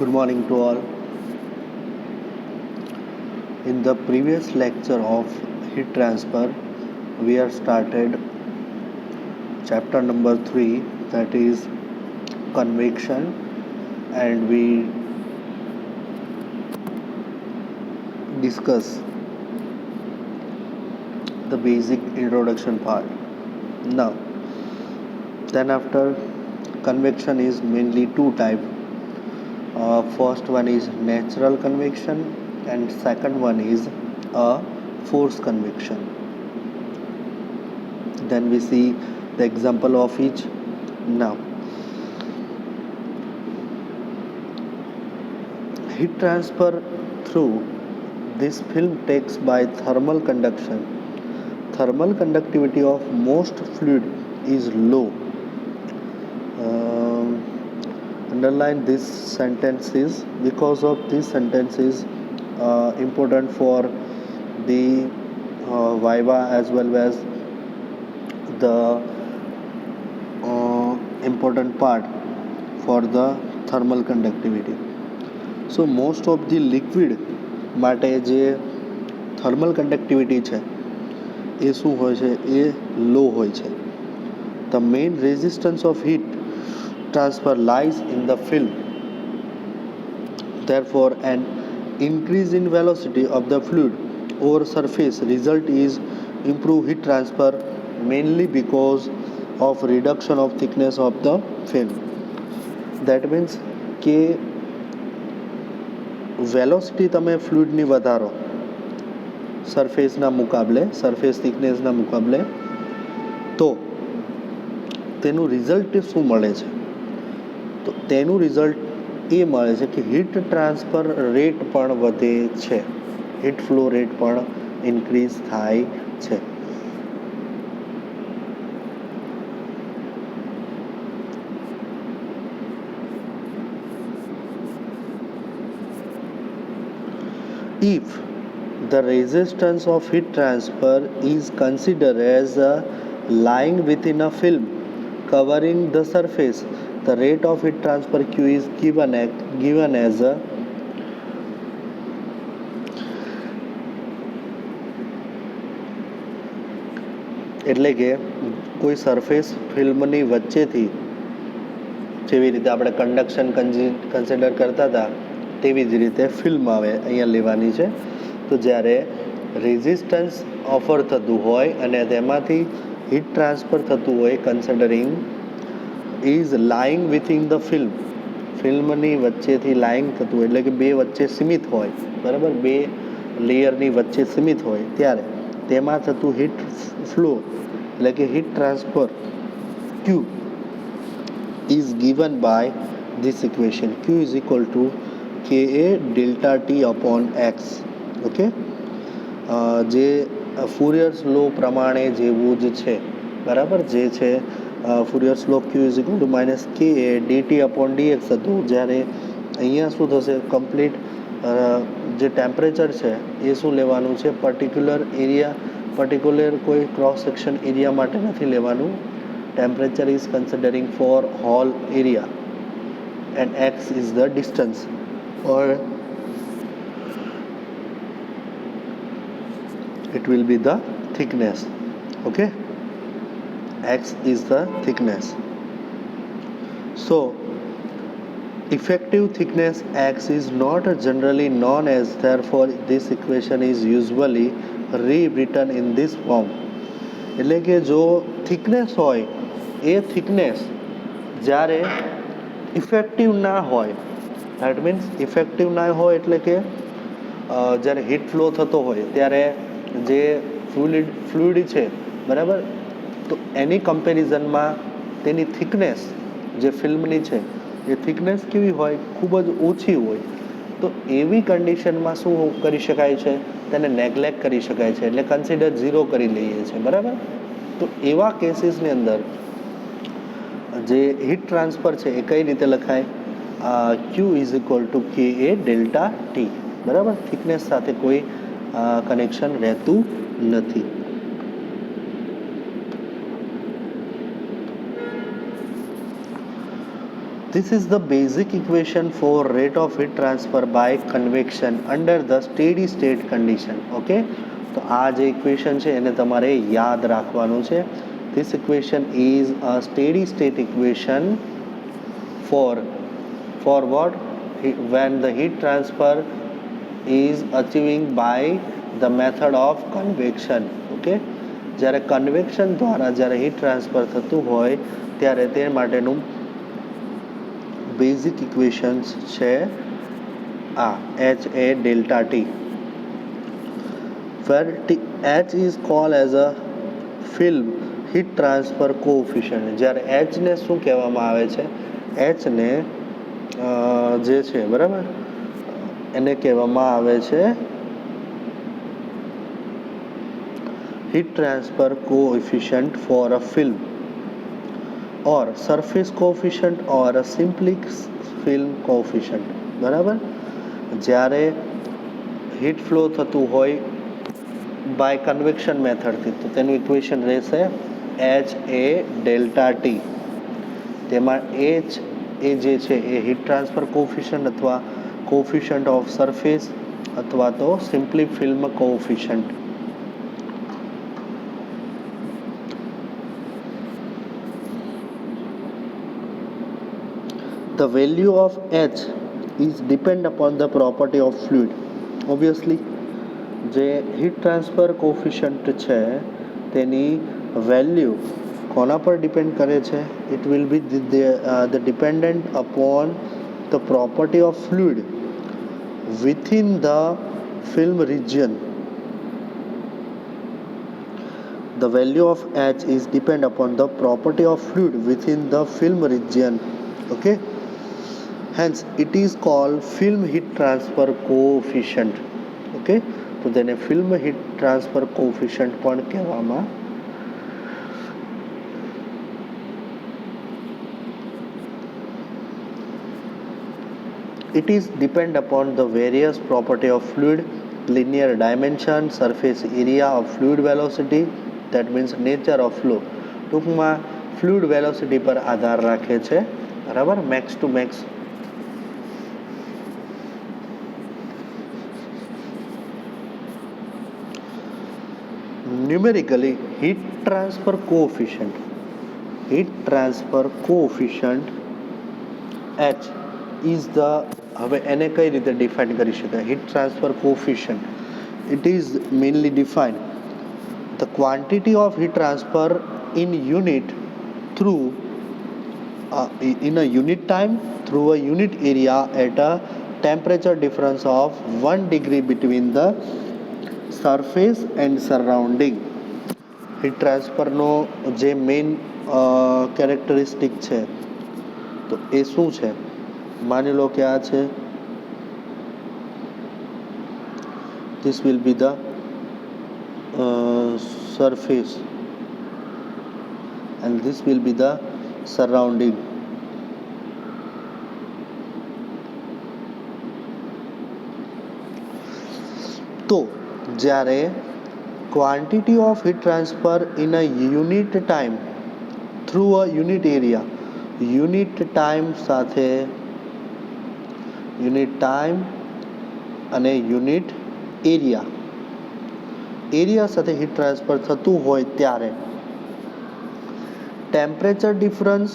Good morning to all. In the previous lecture of heat transfer, we have started chapter number 3, that is convection, and we discuss the basic introduction part. Now, then after, convection is mainly two types. First one is natural convection and second one is a forced convection. Then we see the example of each. Now, heat transfer through this film takes by thermal conduction. Thermal conductivity of most fluid is low. Underline this sentence is because of this sentence is important for the Viva as well as the important part for the thermal conductivity. So most of the liquid માટે જે thermal conductivity છે એ શું હોય છે, એ લો હોય છે. The main resistance of heat transfer lies in the film. Therefore, an increase in velocity of the fluid over surface result is improved heat transfer mainly because of reduction of thickness of the film. That means કે velocity તમે ફ્લુઇડની વધારો સરફેસના મુકાબલે, surface થિકનેસના મુકાબલે, તો તેનું result શું મળે છે? તો તેનું રિઝલ્ટ એ મળે છે કે હીટ ટ્રાન્સફર રેટ પણ વધે છે, હીટ ફ્લો રેટ પણ ઇન્ક્રીઝ થાય છે. If the resistance of heat transfer is considered as lying within a film covering the surface, the rate of heat transfer Q is given as એટલે કે કોઈ surface ફિલ્મની વચ્ચેથી જેવી રીતે આપણે કંડક્શન કન્સિડર કરતા હતા તેવી જ રીતે ફિલ્મ આવે અહીંયા લેવાની છે. તો જ્યારે રેઝિસ્ટન્સ ઓફર થતું હોય અને તેમાંથી હીટ ટ્રાન્સફર થતું હોય considering is lying within the film, ફિલ્મની વચ્ચેથી લાઇંગ થતું હોય એટલે કે બે વચ્ચે સીમિત હોય, બરાબર, બે લેયરની વચ્ચે સીમિત હોય ત્યારે તેમાં થતું હીટ ફ્લો એટલે કે heat transfer Q is given by this equation. Q is equal to Ka delta T upon X. Okay, જે ફુરિયર્સ લો પ્રમાણે જેવું જ છે, બરાબર, જે છે ફુરિયર્સ લો Q is equal to minus Ka dt upon dx હતું, જ્યારે અહીંયા શું થશે, કમ્પ્લીટ જે ટેમ્પરેચર છે એ શું લેવાનું છે, પર્ટિક્યુલર એરિયા, પર્ટિક્યુલર કોઈ ક્રોસ સેક્શન એરિયા માટે નથી લેવાનું. Temperature is considering for whole area and x is the distance or it will be the thickness. Okay, x is the thickness. So effective thickness x is not generally known as, therefore this equation is usually rewritten in this form. એટલે કે જો thickness હોય એ thickness જ્યારે effective ના હોય, that means effective ના હોય એટલે કે જ્યારે હીટ ફ્લો થતો હોય ત્યારે જે ફ્લુઇડ છે, બરાબર, તો એની કમ્પેરિઝનમાં તેની થિકનેસ જે ફિલ્મની છે એ થિકનેસ કેવી હોય, ખૂબ જ ઓછી હોય. તો એવી કન્ડિશનમાં શું કરી શકાય છે, તેને નેગ્લેક્ટ કરી શકાય છે, એટલે કન્સિડર ઝીરો કરી લઈએ છીએ, બરાબર. તો એવા કેસીસની અંદર જે હીટ ટ્રાન્સફર છે એ કઈ રીતે લખાય, Q is equal two Ka delta T, બરાબર, થિકનેસ સાથે કોઈ કનેક્શન રહેતું નથી. This is the basic equation for rate of heat transfer by convection under the steady state condition. Okay, તો આ જે ઇક્વેશન છે એને તમારે યાદ રાખવાનું છે. This equation is a steady state equation for what? When the heat transfer is achieving by the method of convection. Okay, જ્યારે કન્વેક્શન દ્વારા જ્યારે હીટ ટ્રાન્સફર થતું હોય ત્યારે તે માટેનું બેઝિક ઇક્વેશન્સ છે આ H A delta T, where H is called as a film heat transfer coefficient. જ્યારે H ને શું કહેવામાં આવે છે? H ને જે છે બરાબર એને કહેવામાં આવે છે heat transfer coefficient for a film or surface coefficient or a simply film coefficient. બરાબર, જ્યારે હીટ ફ્લો થતું હોય બાય કન્વેક્શન મેથડથી તો તેનું ઇક્વેશન રહેશે એચ એ ડેલ્ટા ટી. તેમાં એચ એ જે છે એ હીટ ટ્રાન્સફર કોફિશન્ટ અથવા કોફિશન્ટ ઓફ સરફેસ અથવા તો simply film coefficient. The value of H is depend upon the property of fluid. Obviously, જે હીટ ટ્રાન્સફર કોફિશન્ટ છે તેની વેલ્યુ કોના પર ડિપેન્ડ કરે છે? It will be the dependent upon the property of fluid within the film region. The value of H is depend upon the property of fluid within the film region. Okay, hence it is called film heat transfer coefficient. Okay, તો તેને film heat transfer coefficient પણ કહેવામાં It is depend upon the various property of fluid, linear dimension, surface area of fluid velocity, that means nature of flow. ટૂંકમાં fluid velocity પર આધાર રાખે છે. બરાબર, max to max. Numerically, heat transfer coefficient H is the, હવે એને કઈ રીતે ડિફાઇન કરી શકાય? Heat transfer coefficient, it is mainly defined the quantity of heat transfer in unit through in a unit time through a unit area at a temperature difference of 1 degree between the surface and surrounding. Heat ટ્રાન્સફરનો જે main characteristic છે તો એ શું છે? માની લો કે આ છે, this will be the surface and this will be the surrounding. તો જ્યારે quantity of heat transfer in a unit time through a unit area, unit time સાથે યુનિટ ટાઈમ અને યુનિટ એરિયા સાથે હીટ ટ્રાન્સફર થતું હોય ત્યારે temperature difference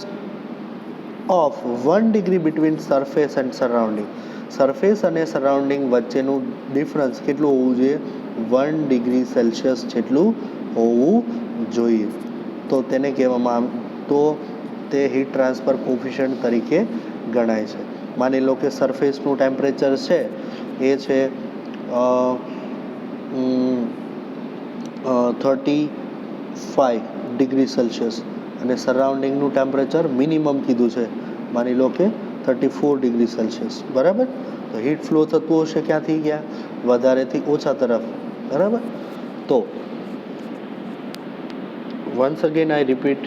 of 1 degree between surface and surrounding, surface અને surrounding વચ્ચેનું ડિફરન્સ કેટલું હોવું જોઈએ? 1 ડિગ્રી સેલ્સિયસ જેટલું હોવું જોઈએ. તો તેને કહેવામાં તો તે હીટ ટ્રાન્સફર કોફિશન્ટ તરીકે ગણાય છે. માની લો કે સરફેસનું ટેમ્પરેચર છે એ છે 35 ડિગ્રી સેલ્સિયસ અને સરાઉન્ડિંગનું ટેમ્પરેચર મિનિમમ કીધું છે, માની લો કે 34 ડિગ્રી સેલ્સિયસ. બરાબર, તો હીટ ફ્લો થતું હશે ક્યાંથી ક્યાં? વધારેથી ઓછા તરફ. બરાબર, તો once again I repeat,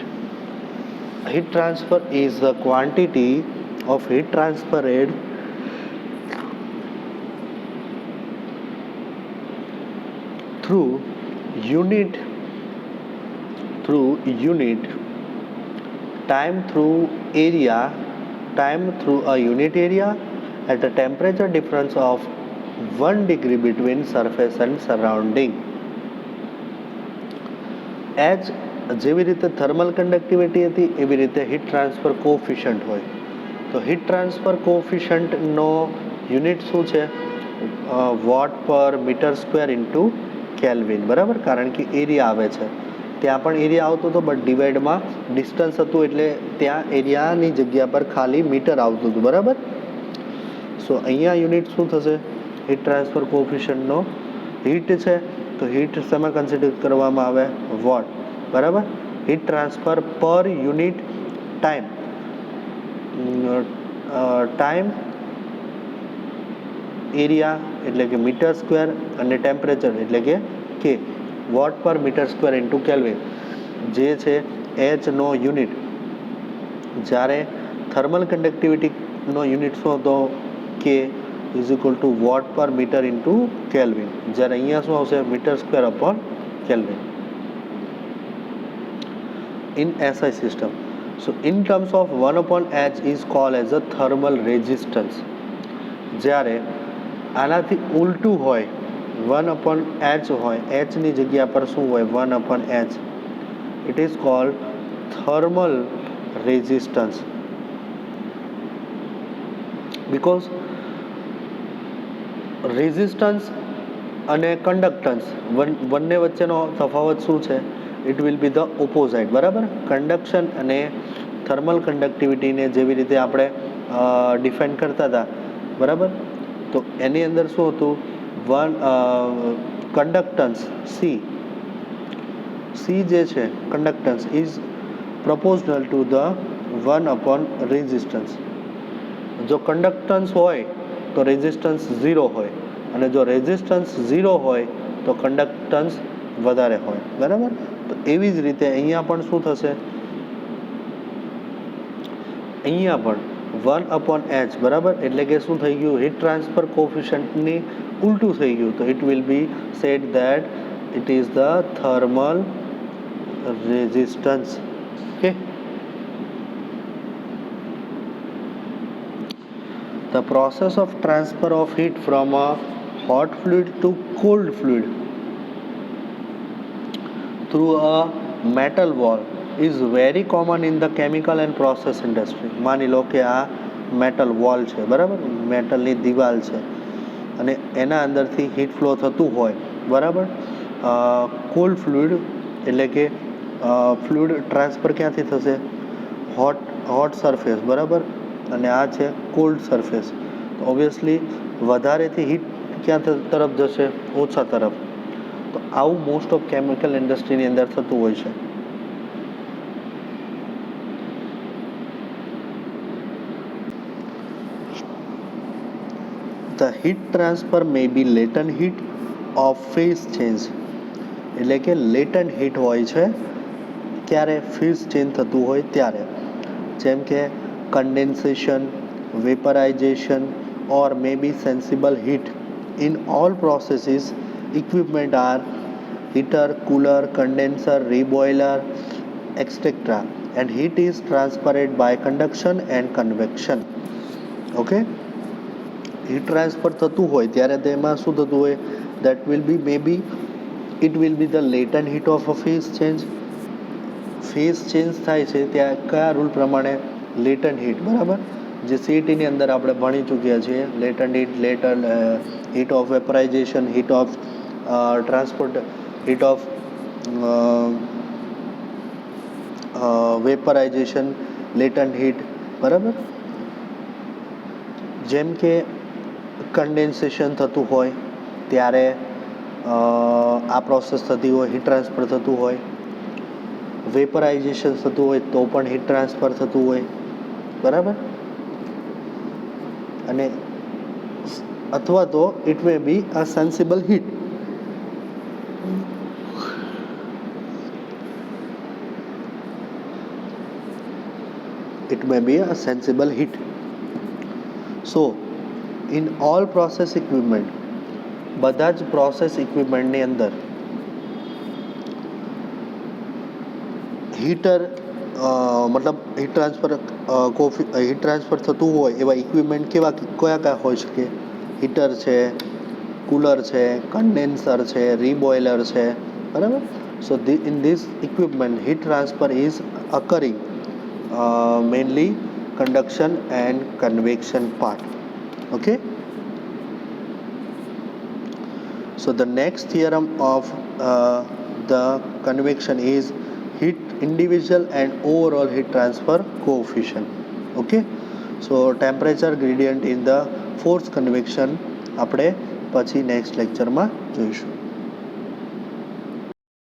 heat transfer is the quantity of heat transferred through unit time through area time through a unit area at a temperature difference of 1 degree between surface and surrounding. H જેવી રીતે thermal conductivity હતી એવી રીતે heat transfer coefficient હોય. તો heat transfer કોએફિશિયન્ટનો unit શું છે? Vote પર મીટર સ્ક્વેર ઇન્ટુ કેલ્વિન, બરાબર, કારણ કે એરિયા આવે છે. ત્યાં પણ એરિયા આવતો હતો બટ ડિવાઈડમાં ડિસ્ટન્સ હતું એટલે ત્યાં એરિયાની જગ્યા પર ખાલી મીટર આવતું હતું, બરાબર. સો અહીંયા યુનિટ શું થશે? હીટ ટ્રાન્સફર કોએફિશિયન્ટનો હીટ છે તો હીટ શેમાં કન્સિડર કરવામાં આવે? વોટ, બરાબર. હીટ ટ્રાન્સફર પર યુનિટ ટાઈમ, ટાઈમ એરિયા એટલે કે મીટર સ્ક્વેર અને ટેમ્પરેચર એટલે કે કે વોટ પર મીટર સ્ક્વેર ઇન્ટુ કેલ્વિન જે છે એચનો યુનિટ. જ્યારે થર્મલ કન્ડક્ટિવિટીનો યુનિટ શું હતો? K is equal to watt પર મીટર ઇન્ટુ કેલ્વિન. જ્યારે અહીંયા શું આવશે? Metre square upon kelvin. In SI system, so in terms of 1 upon H is called as a thermal resistance. જ્યારે આનાથી ઉલટું હોય, 1 upon H હોય, H ની જગ્યા પર શું હોય? 1 upon H. It is called thermal resistance. Because resistance અને કન્ડક્ટન્સ બંને વચ્ચેનો તફાવત શું છે? ઇટ વિલ બી ધ ઓપોઝાઇટ, બરાબર. કન્ડક્શન અને થર્મલ કન્ડક્ટિવિટીને જેવી રીતે આપણે ડિફાઇન કરતા હતા, બરાબર, તો એની અંદર શું હતું? કન્ડક્ટન્સ સી જે છે conductance is પ્રપોઝનલ to the 1 upon resistance. જો કન્ડક્ટન્સ હોય તો રેઝિસ્ટન્સ 0 હોય અને જો રેઝિસ્ટન્સ 0 હોય તો કન્ડક્ટન્સ વધારે હોય, બરાબર. તો એવી જ રીતે અહીંયા પણ શું થશે? અહીંયા પણ 1 અપોન એચ, બરાબર, એટલે કે શું થઈ ગયું? હીટ ટ્રાન્સફર કોએફિશિયન્ટની ઉલટું થઈ ગયું. તો it will be said that it is the thermal resistance. Okay. The process of transfer of heat from a hot fluid to cold fluid through a metal wall is very common in the chemical and process industry. માની લો કે આ metal wall છે, બરાબર, મેટલની દિવાલ છે અને એના અંદરથી હીટ ફ્લો થતું હોય, બરાબર. કોલ્ડ ફ્લુઇડ એટલે કે ફ્લુઇડ ટ્રાન્સફર ક્યાંથી થશે? હોટ સરફેસ, બરાબર, અને આ છે કોલ્ડ સરફેસ. તો ઓબ્વિયસલી વધારેથી હીટ ક્યાં તરફ જશે? ઓછા તરફ. તો આવું મોસ્ટ ઓફ કેમિકલ ઇન્ડસ્ટ્રીની અંદર થતું હોય છે. The heat transfer may be latent heat of phase change, એટલે કે લેટન્ટ હીટ હોય છે ક્યારે? ફેઝ ચેન્જ થતું હોય ત્યારે. જેમ કે condensation, વેપરાઇઝેશન or may be sensible heat. In all processes, equipment are heater, cooler, condenser, reboiler, etc. And heat is transferred by conduction and convection. Okay? Heat transfer થતું હોય ત્યારે તેમાં શું થતું હોય? That will be maybe it will be the latent heat of a phase change. Phase change થાય છે ત્યાં કયા રૂલ પ્રમાણે? લેટન્ટ હીટ, બરાબર, જે સીઈટીની અંદર આપણે ભણી ચૂક્યા છીએ. Latent heat of vaporization, heat of transport, heat of vaporization, latent heat, બરાબર. જેમ કે કન્ડેન્સેશન થતું હોય ત્યારે આ પ્રોસેસ થતી હોય, હીટ ટ્રાન્સફર થતું હોય. વેપરાઇઝેશન થતું હોય તો પણ હીટ ટ્રાન્સફર થતું હોય, બરાબર. અને અથવા તો it may be a sensible heat. It may be a sensible heat. So, in all process equipment, બધા જ પ્રોસેસ ઇક્વિપમેન્ટની અંદર હીટર મતલબ હીટ ટ્રાન્સફર થતું હોય એવા ઇક્વિપમેન્ટ કયા કયા હોઈ શકે? હીટર છે, કુલર છે, કન્ડેન્સર છે, રીબોઇલર છે, બરાબર. સો in this equipment heat transfer is occurring mainly conduction and convection part. Okay. So the next theorem of the convection is heat individual and overall heat transfer coefficient. Okay. So temperature gradient in the forced convection આપણે પછી next લેક્ચરમાં જોઈશું.